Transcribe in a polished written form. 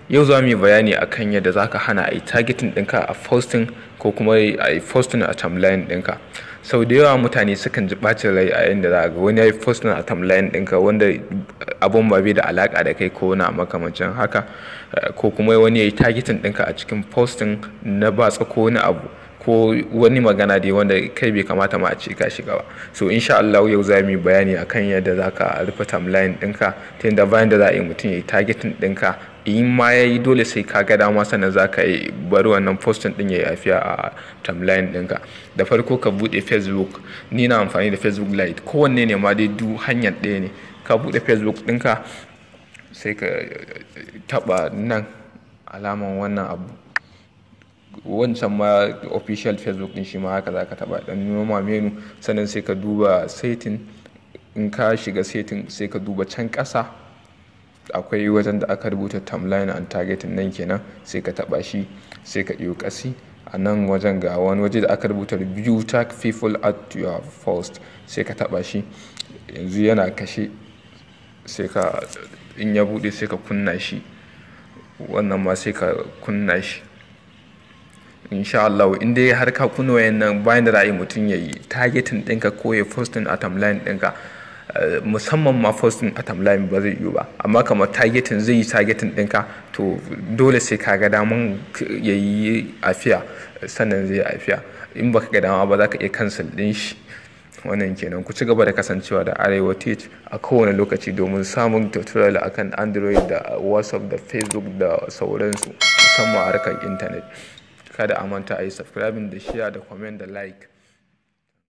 Yau za mu yi bayani akan yadda za ka hana a yi targeting ɗinka a posting ko kuma a yi posting a timeline ɗinka. Sau da yawa mutane sukan ji ɓacin rai a yayin da za ga wani ya yi posting a timeline ɗinka wanda abun ba bai da alaƙa da kai ko na makamancin haka, ko kuma wani ya yi targeting ɗinka a cikin posting na batsa ko wani abu ko wani magana dai wanda kai bai kamata ma a ce ka shiga ba. So insha Allah yau za mu yi bayani akan yadda za ka rufe timeline ɗinka ta yadda bayan da za a yi mutum ya yi targeting ɗinka, in ma ya yi dole sai ka ga dama sannan za ka yi bari wannan posting ɗin ya yi afiya a timeline ɗinka. Da farko ka buɗe Facebook. Ni na amfani da Facebook Lite, kowanne ne ma dai duk hanyar ɗaya ne. Ka buɗe Facebook ɗinka sai ka taɓa nan alaman wannan abu, wancan ma official Facebook din shi ma haka za ka taɓa ɗan noma menu, sannan sai ka duba setting. In ka shiga setting sai ka duba can ƙasa akwai wajen da aka rubuta timeline and targeting nan kenan, sai ka taɓa shi sai ka iyo ƙasi. A nan wajen ga wani waje da aka rubuta review tag people at your post, sai ka taɓa shi. Yanzu yana kashe, sai ka in ya buɗe sai ka kunna shi, wannan ma sai ka kunna shi. Insha Allah in dai har ka kunna wayannan, bayan da ra'ayi mutum ya yi targeting ɗinka ko ya posting a timeline ɗinka, musamman ma posting a timeline ba zai yiwu ba, amma kamar targeting zai yi targeting ɗinka to dole sai ka ga daman ya yi afiya sannan zai yi afiya. In baka ga dama ba za ka iya cancel ɗin shi. Wannan kenan. Ku ci gaba da kasancewa da Arewa Tech a kowane lokaci domin samun tutorial akan Android da WhatsApp da Facebook da sauransu, musamman a harkar intanet. Kada a manta a yi subscribing da share da comment da like.